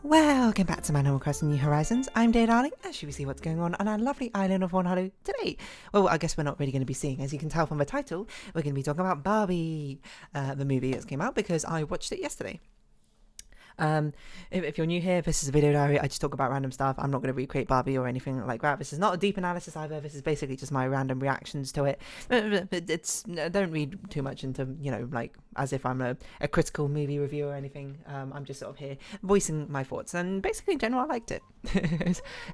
Welcome back to Animal Crossing New Horizons. I'm Dear Darling, and should we see what's going on our lovely island of Fawnhallow today? Well, I guess we're not really going to be seeing, as you can tell from the title, we're going to be talking about Barbie, the movie that came out, because I watched it yesterday. If you're new here, this is a video diary. I just talk about random stuff. I'm not going to recreate Barbie or anything like that. This is not a deep analysis either. This is basically just my random reactions to it. Don't read too much into, like as if I'm a critical movie reviewer or anything. I'm just sort of here voicing my thoughts, and basically in general I liked it.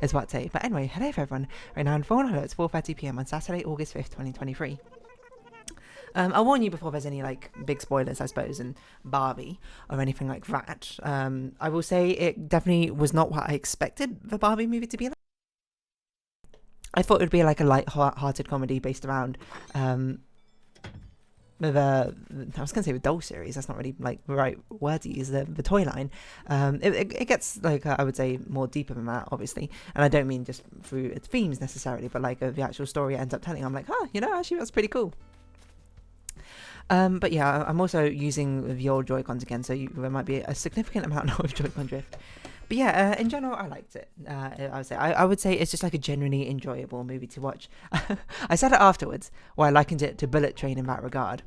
is what I'd say. But anyway, hello everyone. Right now in Fawnhallow, it's 4:30 p.m. on Saturday, August 5th, 2023. I'll warn you before there's any like big spoilers, I suppose, in Barbie or anything like that. I will say it definitely was not what I expected the Barbie movie to be like. I thought it would be like a light-hearted comedy based around with I was going to say the doll series. That's not really like the right word to use. The toy line. It gets like I would say more deeper than that, obviously, and I don't mean just through its themes necessarily, but like the actual story it ends up telling. I'm like, actually that's pretty cool. But yeah, I'm also using the old Joy-Cons again, so there might be a significant amount of Joy-Con drift. But yeah, in general, I liked it. I would say it's just like a genuinely enjoyable movie to watch. I said it afterwards, where I likened it to Bullet Train in that regard.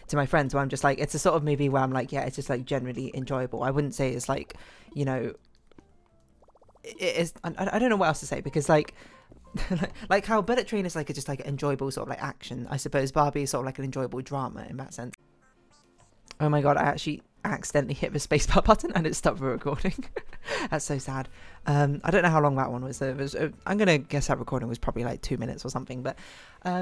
To my friends, where I'm just like, it's a sort of movie where I'm like, yeah, it's just like generally enjoyable. I wouldn't say it's like, it is. I don't know what else to say, because like. Like how Bullet Train is like just like enjoyable sort of like action, I suppose Barbie is sort of like an enjoyable drama in that sense. Oh my god, I actually accidentally hit the spacebar button and it stopped the recording. That's so sad. I don't know how long that one was. I'm gonna guess that recording was probably like 2 minutes or something. But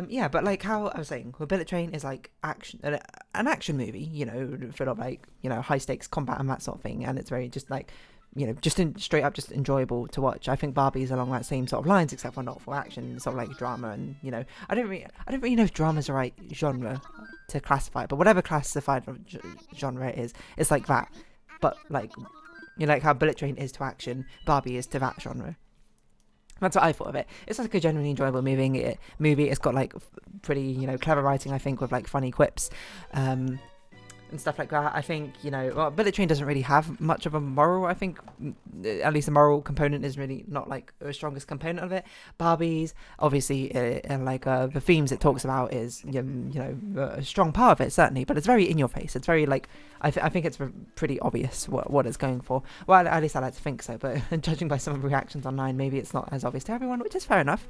yeah, but like how I was saying, well, Bullet Train is like action, an action movie, full of like high stakes combat and that sort of thing, and it's very just like. Just straight up just enjoyable to watch. I think Barbie's along that same sort of lines, except for not for action, sort of like drama, and I don't really know if drama's the right genre to classify it, but whatever classified genre it is, it's like that. But like, like how Bullet Train is to action, Barbie is to that genre. That's what I thought of it. It's like a genuinely enjoyable movie. It's got like pretty, clever writing, I think, with like funny quips. And stuff like that. I think, Bullet Train doesn't really have much of a moral. I think, at least the moral component is really not like the strongest component of it. Barbie's, obviously, and like the themes it talks about is, a strong part of it, certainly, but it's very in your face. It's very like, I think it's pretty obvious what it's going for. Well, at least I like to think so, but judging by some of the reactions online, maybe it's not as obvious to everyone, which is fair enough,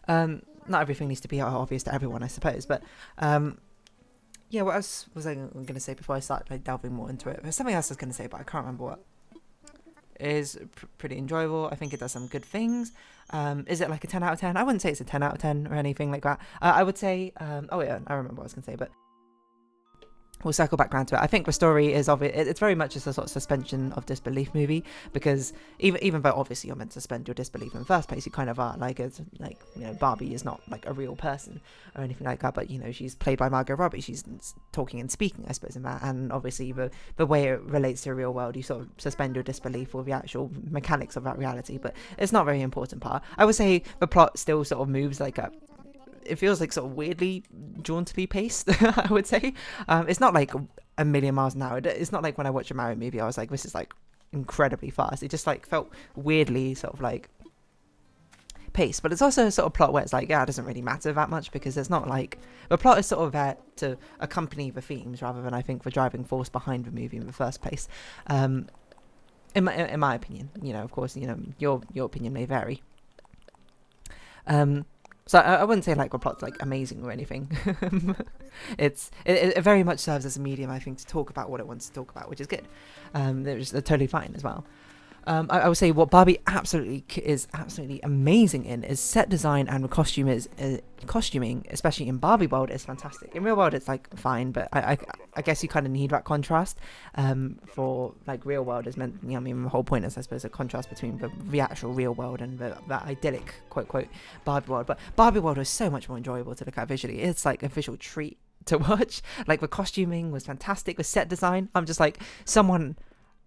Not everything needs to be obvious to everyone, I suppose, but, yeah, what else was I going to say before I start like delving more into it? There's something else I was going to say, but I can't remember what. It is pretty enjoyable. I think it does some good things. Is it like a 10 out of 10? I wouldn't say it's a 10 out of 10 or anything like that. I would say, oh yeah, I remember what I was going to say, but we'll circle back around to it. I think the story is of it. It's very much just a sort of suspension of disbelief movie, because even though obviously you're meant to suspend your disbelief in the first place, you kind of are. Like it's like Barbie is not like a real person or anything like that, but she's played by Margot Robbie. She's talking and speaking, I suppose, in that, and obviously the way it relates to the real world, you sort of suspend your disbelief with the actual mechanics of that reality. But it's not a very important part. I would say the plot still sort of moves like a. It feels like sort of weirdly jauntily paced. I would say it's not like a million miles an hour. It's not like when I watch a Mario movie I was like, this is like incredibly fast. It just like felt weirdly sort of like paced. But it's also a sort of plot where it's like, yeah, it doesn't really matter that much, because it's not like the plot is sort of there to accompany the themes rather than I think the driving force behind the movie in the first place. In my opinion, of course, your opinion may vary. So I wouldn't say like the plot's like amazing or anything. It very much serves as a medium, I think, to talk about what it wants to talk about, which is good. They're totally fine as well. I would say what Barbie is absolutely amazing in is set design, and the costuming, especially in Barbie world, is fantastic. In real world, it's like fine, but I guess you kind of need that contrast. For like real world is meant. I mean, the whole point is, I suppose, a contrast between the actual real world and that idyllic quote Barbie world. But Barbie world was so much more enjoyable to look at visually. It's like a visual treat to watch. Like the costuming was fantastic. The set design, I'm just like someone.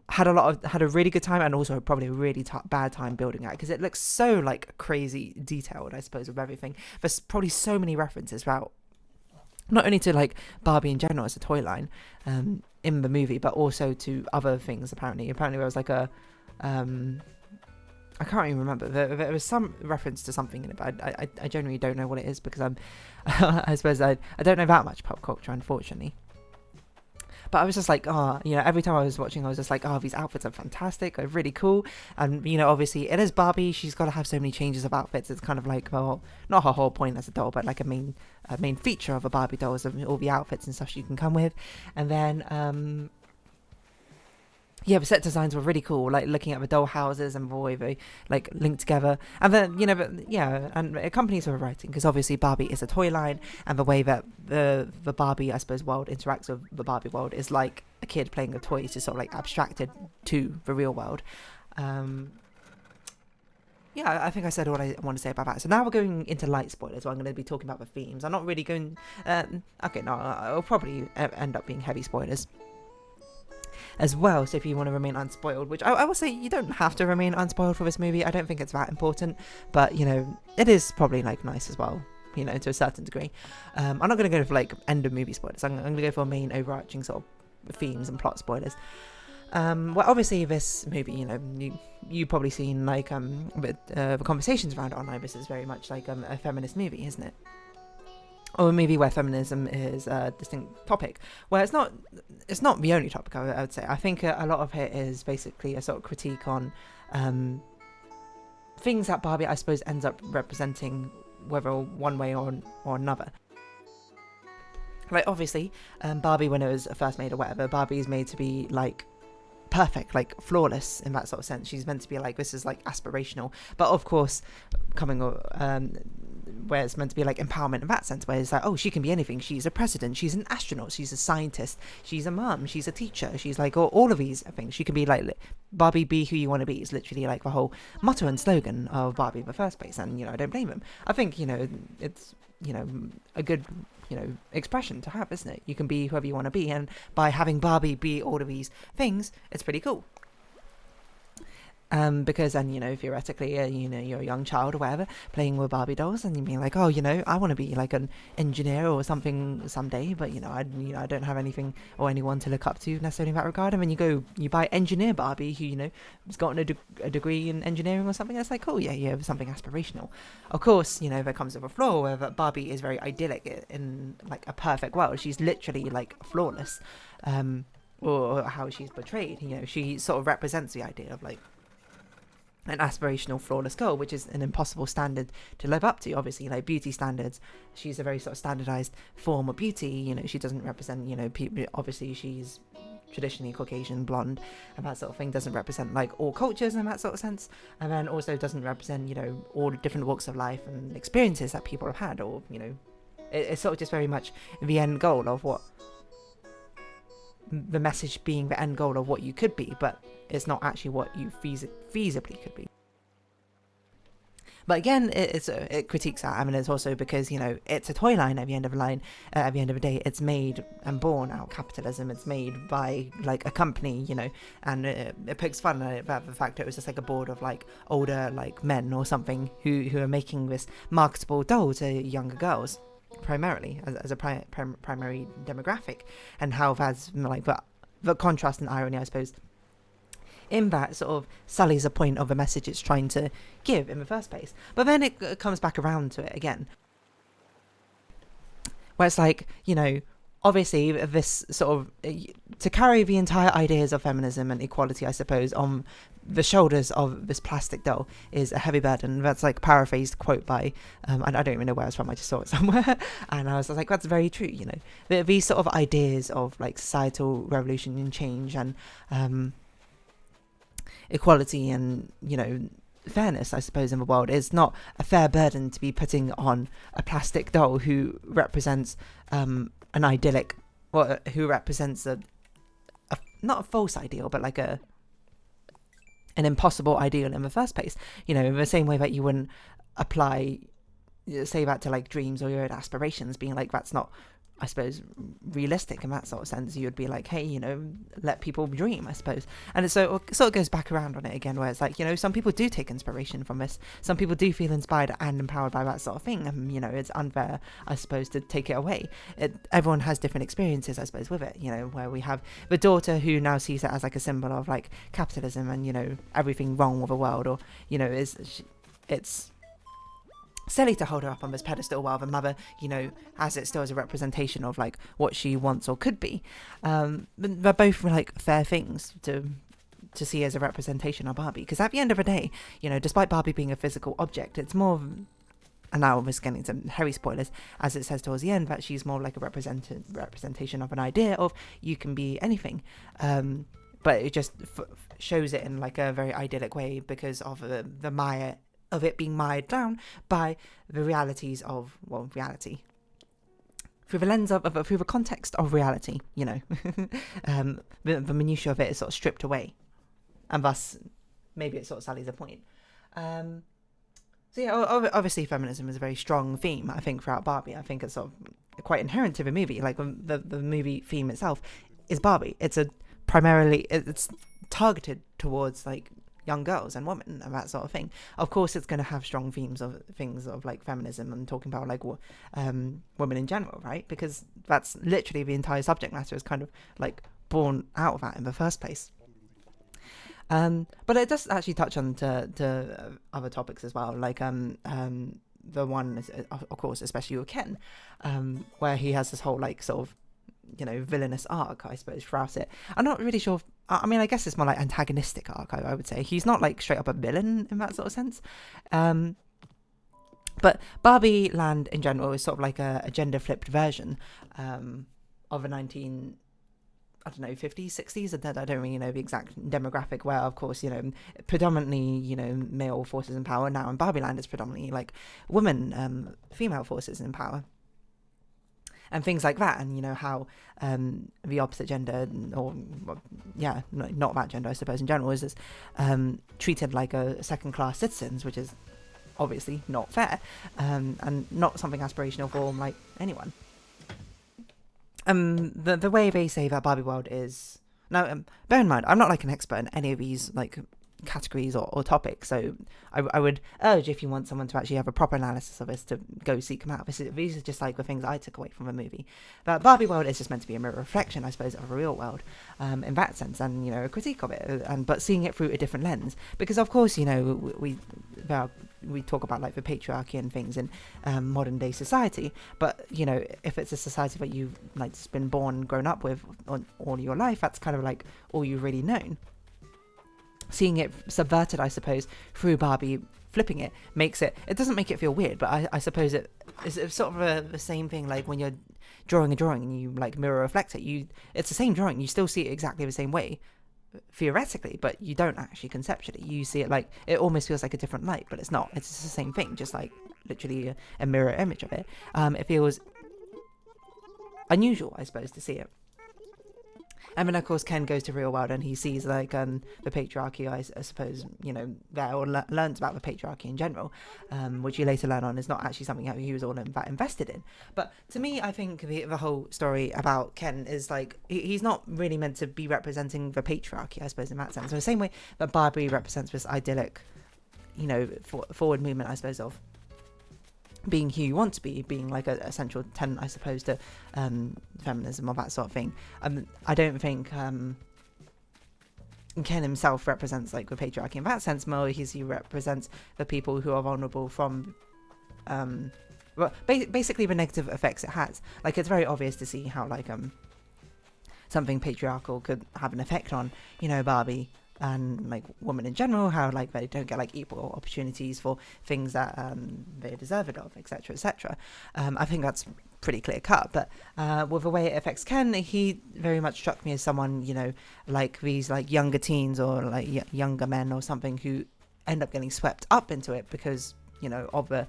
Had a really good time, and also probably a really bad time building it, because it looks so like crazy detailed, I suppose, with everything. There's probably so many references throughout not only to like Barbie in general as a toy line in the movie, but also to other things. Apparently there was like a I can't even remember. There was some reference to something in it, but I generally don't know what it is, because I'm I suppose I don't know that much pop culture, unfortunately. But I was just like, oh, you know, every time I was watching, I was just like, oh, these outfits are fantastic, they're really cool. And, you know, obviously it is Barbie, she's got to have so many changes of outfits. It's kind of like, well, not her whole point as a doll, but like a main feature of a Barbie doll is all the outfits and stuff she can come with. And then yeah, the set designs were really cool, like looking at the doll houses and the way they like linked together. And then, you know, yeah, and it accompanies with writing, because obviously Barbie is a toy line, and the way that the Barbie, I suppose, world interacts with the Barbie world is like a kid playing with toys, just sort of like abstracted to the real world. Yeah, I think I said what I want to say about that. So now we're going into light spoilers, where I'm going to be talking about the themes. I'm not really going... okay, no, I'll probably end up being heavy spoilers as well, so if you want to remain unspoiled, which I will say you don't have to remain unspoiled for this movie. I don't think it's that important, but you know, it is probably like nice as well, you know, to a certain degree. I'm not going to go for like end of movie spoilers. I'm going to go for main overarching sort of themes and plot spoilers. Well, obviously this movie, you know, you probably seen like the conversations around it online. This is very much like a feminist movie, isn't it? Or a movie where feminism is a distinct topic, where it's not the only topic, I would say. I think a lot of it is basically a sort of critique on things that Barbie, I suppose, ends up representing, whether one way or another. Like, obviously, Barbie, when it was first made or whatever, Barbie is made to be, like, perfect, like flawless in that sort of sense. She's meant to be like, this is like aspirational, but of course coming where it's meant to be like empowerment in that sense, where it's like, oh, she can be anything. She's a president, she's an astronaut, she's a scientist, she's a mum, she's a teacher, she's like all of these things. She can be like, Barbie, be who you want to be, is literally like the whole motto and slogan of Barbie in the first place. And you know, I don't blame them. I think, you know, it's, you know, a good, you know, expression to have, isn't it? You can be whoever you want to be, and by having Barbie be all of these things, it's pretty cool. Because then, you know, theoretically, you know, you're a young child or whatever playing with Barbie dolls, and you being like, oh, you know, I want to be like an engineer or something someday, but you know, I don't have anything or anyone to look up to necessarily in that regard. And then you buy engineer Barbie, who, you know, has gotten a degree in engineering or something. That's like, oh yeah, you have something aspirational. Of course, you know, there comes with a flaw where Barbie is very idyllic in like a perfect world. She's literally like flawless, or how she's portrayed. You know, she sort of represents the idea of like an aspirational flawless girl, which is an impossible standard to live up to. Obviously, like beauty standards, she's a very sort of standardized form of beauty. You know, she doesn't represent, you know, people. Obviously she's traditionally Caucasian, blonde, and that sort of thing, doesn't represent like all cultures in that sort of sense, and then also doesn't represent, you know, all the different walks of life and experiences that people have had, or, you know, it's sort of just very much the end goal of what the message being the end goal of what you could be, but it's not actually what you feasibly could be. But again, it critiques that. I mean, it's also because, you know, it's a toy line at the end of the line. At the end of the day, it's made and born out of capitalism. It's made by like a company, you know, and it pokes fun about the fact that it was just like a board of like older like men or something who are making this marketable doll to younger girls, primarily as a primary demographic, and how that's like the contrast and irony, I suppose, in that sort of sullies a point of the message it's trying to give in the first place. But then it comes back around to it again, where it's like, you know, obviously this sort of, to carry the entire ideas of feminism and equality, I suppose, on the shoulders of this plastic doll is a heavy burden. That's like paraphrased quote by, I don't even know where it's from, I just saw it somewhere, and I was like, that's very true, you know. These sort of ideas of like societal revolution and change and equality and, you know, fairness, I suppose, in the world is not a fair burden to be putting on a plastic doll who represents an idyllic, well, who represents a not a false ideal, but like an impossible ideal in the first place. You know, in the same way that you wouldn't apply, say that to like dreams or your own aspirations, being like, that's not I suppose, realistic in that sort of sense. You would be like, hey, let people dream, I suppose. And it sort of goes back around on it again, where it's like, some people do take inspiration from this. Some people do feel inspired and empowered by that sort of thing. And, it's unfair, I suppose, to take it away. Everyone has different experiences, I suppose, with it, where we have the daughter who now sees it as like a symbol of like capitalism and, everything wrong with the world, or, it's silly to hold her up on this pedestal while the mother, has it still as a representation of like what she wants or could be. They're both like fair things to see as a representation of Barbie, because at the end of the day, despite Barbie being a physical object, it's more, and now I'm just getting some heavy spoilers, as it says towards the end, that she's more like a representation of an idea of you can be anything. But it just shows it in like a very idyllic way because of the mire of it being mired down by the realities of, reality. Through the lens of through the context of reality, the minutiae of it is sort of stripped away. And thus, maybe it sort of sallies a point. So yeah, obviously feminism is a very strong theme, I think, throughout Barbie. I think it's sort of quite inherent to the movie. Like, the movie theme itself is Barbie. It's it's targeted towards, like, young girls and women and that sort of thing. Of course, it's going to have strong themes of things of like feminism and talking about like women in general, right? Because that's literally the entire subject matter is kind of like born out of that in the first place. But it does actually touch on to other topics as well, like the one, of course, especially with Ken, where he has this whole like sort of villainous arc, I suppose, throughout it. I'm not really sure. I mean, I guess it's more like antagonistic arc, I would say. He's not like straight up a villain in that sort of sense. But Barbie Land in general is sort of like a gender flipped version of a 50s, 60s. I don't really know the exact demographic where, of course, predominantly, male forces in power now. And Barbie Land is predominantly like women, female forces in power. And things like that, and how the opposite gender, or not that gender, I suppose, in general, is treated like a second-class citizens, which is obviously not fair, and not something aspirational for like anyone. The way they say that Barbie world is now, bear in mind, I'm not like an expert in any of these like categories or topics, so I would urge, if you want someone to actually have a proper analysis of this, to go seek them out. These are just like the things I took away from the movie. But Barbie world is just meant to be a mirror reflection, I suppose, of a real world, in that sense, and a critique of it, but seeing it through a different lens, because of course we talk about like the patriarchy and things in modern day society, but if it's a society that you've like just been born and grown up with on all your life, that's kind of like all you've really known. Seeing it subverted, I suppose, through Barbie flipping it doesn't make it feel weird, but I suppose it's sort of the same thing, like when you're drawing a drawing and you like mirror reflect it, it's the same drawing, you still see it exactly the same way theoretically, but you don't actually conceptually. You see it like, it almost feels like a different light, but it's not. It's just the same thing, just like literally a mirror image of it. It feels unusual, I suppose, to see it. And then, of course, Ken goes to real world and he sees, like, the patriarchy, I suppose, there, or learns about the patriarchy in general, which you later learn on is not actually something he was all that invested in. But to me, I think the whole story about Ken is, like, he's not really meant to be representing the patriarchy, I suppose, in that sense. So the same way that Barbie represents this idyllic, forward movement, I suppose, of being who you want to be, being like a central tenet, I suppose, to feminism or that sort of thing. I don't think Ken himself represents like the patriarchy in that sense. More he represents the people who are vulnerable from basically the negative effects it has. Like, it's very obvious to see how like something patriarchal could have an effect on Barbie and like women in general, how like they don't get like equal opportunities for things that they're deserved of, etc., etc. I think that's pretty clear cut, but with the way it affects Ken, he very much struck me as someone, like these like younger teens or like younger men or something who end up getting swept up into it because of the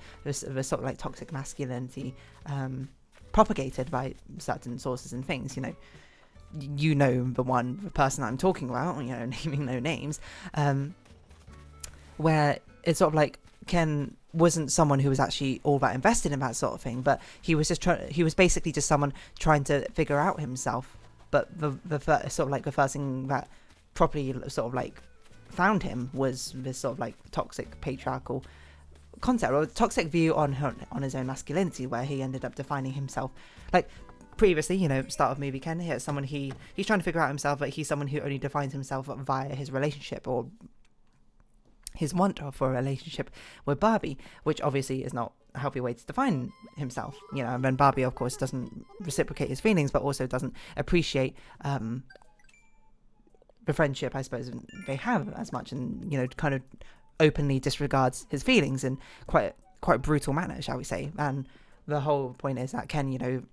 sort of like toxic masculinity propagated by certain sources and things. The person I'm talking about, naming no names, where it's sort of like Ken wasn't someone who was actually all that invested in that sort of thing, but he was basically just someone trying to figure out himself. But the first thing that properly sort of like found him was this sort of like toxic patriarchal concept, or toxic view on his own masculinity, where he ended up defining himself like previously, start of movie Ken, he's someone he's trying to figure out himself, but he's someone who only defines himself via his relationship or his want for a relationship with Barbie, which obviously is not a healthy way to define himself, and then Barbie of course doesn't reciprocate his feelings, but also doesn't appreciate the friendship I suppose they have as much, and kind of openly disregards his feelings in quite a brutal manner, shall we say. And the whole point is that Ken,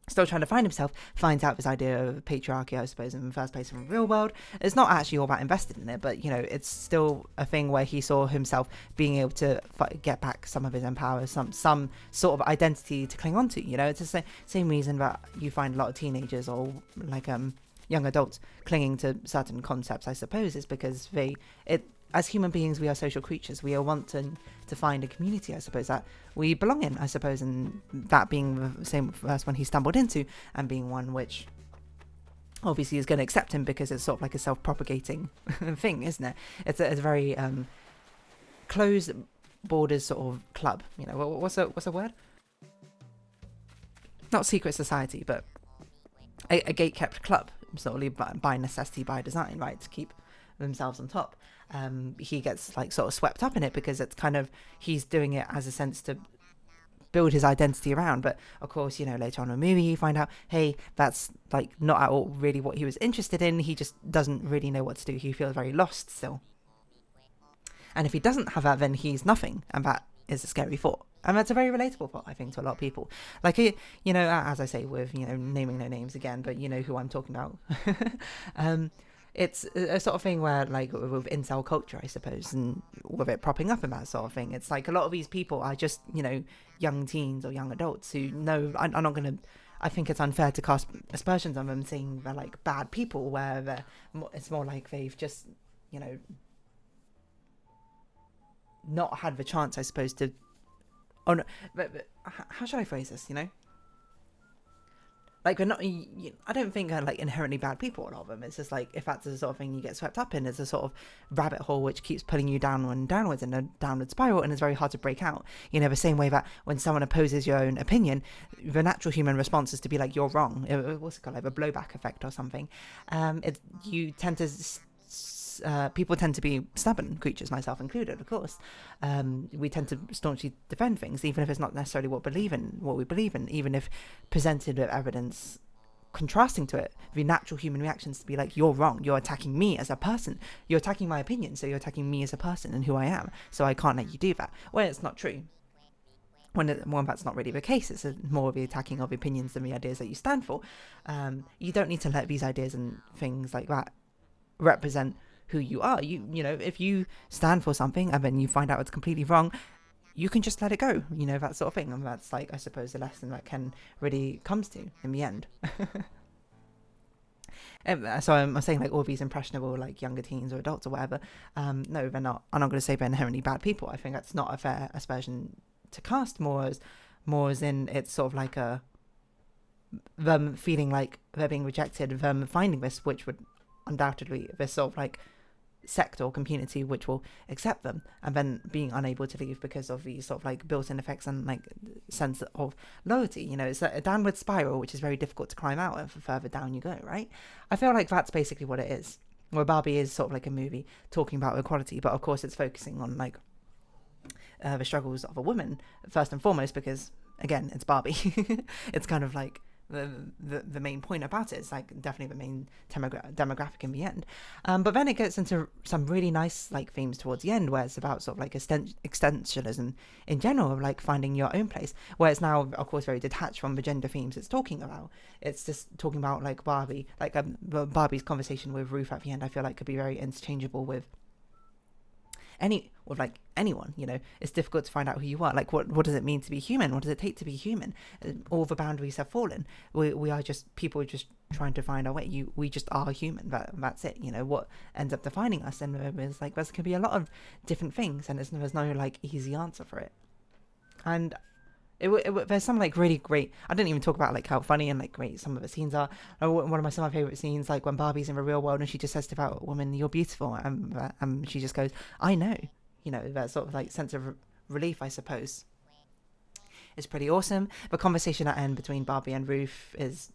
still trying to find himself, finds out this idea of patriarchy, I suppose, in the first place in the real world. It's not actually all that invested in it, but it's still a thing where he saw himself being able to get back some of his own power, some sort of identity to cling on to. It's the same reason that you find a lot of teenagers or like young adults clinging to certain concepts, I suppose, is because as human beings, we are social creatures. We are wanting to find a community, I suppose, that we belong in, I suppose, and that being the same first one he stumbled into, and being one which obviously is going to accept him because it's sort of like a self-propagating thing, isn't it? It's a very closed borders sort of club. What's a word? Not secret society, but a gate-kept club, sort of by necessity, by design, right, to keep themselves on top. He gets like sort of swept up in it because it's kind of, he's doing it as a sense to build his identity around, but of course later on in the movie you find out, hey, that's like not at all really what he was interested in. He just doesn't really know what to do. He feels very lost still, and if he doesn't have that, then he's nothing, and that is a scary thought. And that's a very relatable thought, I think, to a lot of people. Like, as I say, with naming no names again, but who I'm talking about. It's a sort of thing where, like, with incel culture, I suppose, and with it propping up and that sort of thing, it's like a lot of these people are just, young teens or young adults who know, I'm not going to, I think it's unfair to cast aspersions on them saying they're, like, bad people, where it's more like they've just, not had the chance, I suppose, to, but how should I phrase this, Like, we're not, I don't think are, like, inherently bad people, a lot of them. It's just, like, if that's the sort of thing you get swept up in, it's a sort of rabbit hole which keeps pulling you downwards in a downward spiral, and it's very hard to break out. The same way that when someone opposes your own opinion, the natural human response is to be like, you're wrong. What's it called? Like a blowback effect or something. You tend to... people tend to be stubborn creatures, myself included, of course. We tend to staunchly defend things, even if it's not necessarily what we believe in, even if presented with evidence contrasting to it. The natural human reaction is to be like, you're wrong, you're attacking me as a person, you're attacking my opinion, so you're attacking me as a person and who I am, so I can't let you do that. Well, it's not true. When that's not really the case, it's more of the attacking of opinions than the ideas that you stand for. You don't need to let these ideas and things like that represent who you are. If you stand for something and then you find out it's completely wrong, you can just let it go, that sort of thing. And that's, like, I suppose the lesson that Ken really comes to in the end. So I'm saying, like, all these impressionable, like, younger teens or adults or whatever, no, they're not. I'm not going to say they're inherently bad people. I think that's not a fair aspersion to cast, more as in it's sort of like them feeling like they're being rejected, them finding this, which would undoubtedly, this sort of like sect or community which will accept them, and then being unable to leave because of these sort of like built-in effects and like sense of loyalty. It's a downward spiral which is very difficult to climb out of the further down you go, right? I feel like that's basically what it is. Where Barbie is sort of like a movie talking about equality, but of course it's focusing on like the struggles of a woman first and foremost, because again, it's Barbie. It's kind of like the main point about it. It's like definitely the main demographic in the end, but then it gets into some really nice like themes towards the end, where it's about sort of like existentialism in general, of like finding your own place, where it's now of course very detached from the gender themes it's talking about. It's just talking about like Barbie, like Barbie's conversation with Ruth at the end, I feel like could be very interchangeable with with like anyone, you know, it's difficult to find out who you are. Like, what does it mean to be human? What does it take to be human? All the boundaries have fallen. We are just people just trying to find our way. We just are human. That's it. You know, what ends up defining us, and it's like there can be a lot of different things, and there's no like easy answer for it. And there's some like really great. I didn't even talk about like how funny and like great some of the scenes are. One of my favorite scenes, like when Barbie's in the real world and she just says to that woman, "You're beautiful," and she just goes, "I know." You know, that sort of like sense of relief, I suppose, is pretty awesome. The conversation at end between Barbie and Ruth is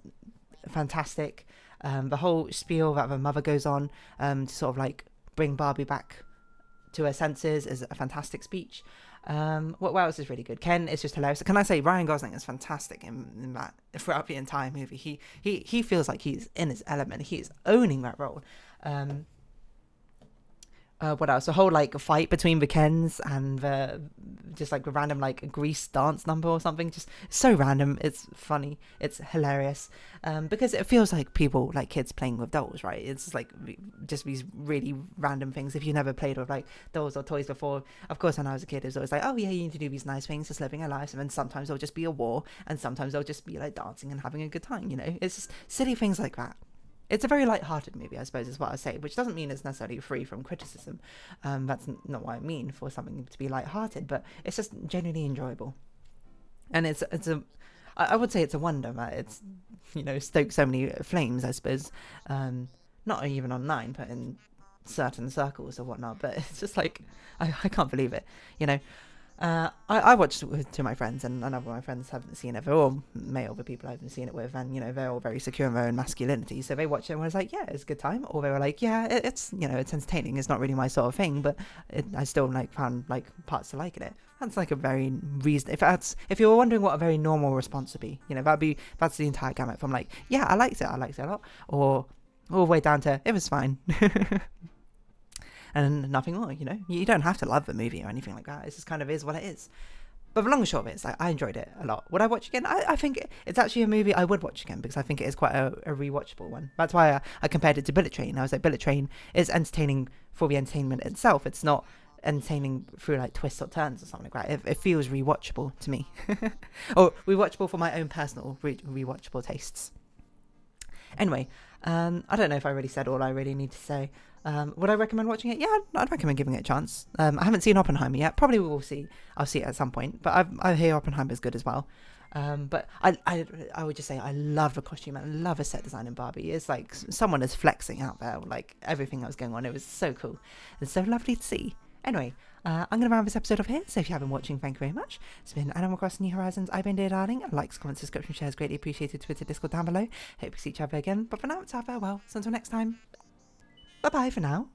fantastic. The whole spiel that the mother goes on to sort of like bring Barbie back to her senses is a fantastic speech. What else is really good? Ken is just hilarious. Can I say Ryan Gosling is fantastic in that throughout the entire movie. He feels like he's in his element. He is owning that role. What else? The whole like fight between the Kens and just like a random like Grease dance number or something. Just so random. It's funny. It's hilarious. Because it feels like people, like kids playing with dolls, right? It's like just these really random things. If you never played with like dolls or toys before, of course when I was a kid it was always like, oh yeah, you need to do these nice things, just living our lives. And then sometimes there'll just be a war, and sometimes they'll just be like dancing and having a good time, you know? It's just silly things like that. It's a very light-hearted movie, I suppose, is what I say, which doesn't mean it's necessarily free from criticism. That's not what I mean for something to be light-hearted, but it's just genuinely enjoyable. And I would say it's a wonder that it's, you know, stoked so many flames, I suppose. Not even online, but in certain circles or whatnot. But it's just like, I can't believe it, you know. I watched it with two of my friends, and none of my friends haven't seen it. They're all male, the people I haven't seen it with, and you know they're all very secure in their own masculinity. So they watched it and was like, "Yeah, it's a good time," or they were like, "Yeah, it's you know it's entertaining. It's not really my sort of thing, but I still like found like parts to like in it." That's like a very reason. If you were wondering what a very normal response would be, you know, that's the entire gamut from like, "Yeah, I liked it a lot," or all the way down to it was fine. And nothing more, you know. You don't have to love the movie or anything like that. It just kind of is what it is. But the long and short of it is, like, I enjoyed it a lot. Would I watch again? I think it's actually a movie I would watch again because I think it is quite a rewatchable one. That's why I compared it to Bullet Train. I was like, Bullet Train is entertaining for the entertainment itself. It's not entertaining through like twists or turns or something like that. It feels rewatchable to me. Or rewatchable for my own personal rewatchable tastes. Anyway, I don't know if I really said all I really need to say. Would I recommend watching it? Yeah, I'd recommend giving it a chance. I haven't seen Oppenheimer yet. Probably I'll see it at some point. But I hear Oppenheimer's good as well. But I would just say I love the costume. I love the set design in Barbie. It's like someone is flexing out there, like everything that was going on. It was so cool and so lovely to see. Anyway, I'm going to round this episode off here. So if you have been watching, thank you very much. It's been Animal Crossing New Horizons. I've been Dear Darling. Likes, comments, subscription, shares greatly appreciated. Twitter, Discord down below. Hope we see each other again. But for now, it's our farewell. So until next time. Bye-bye for now.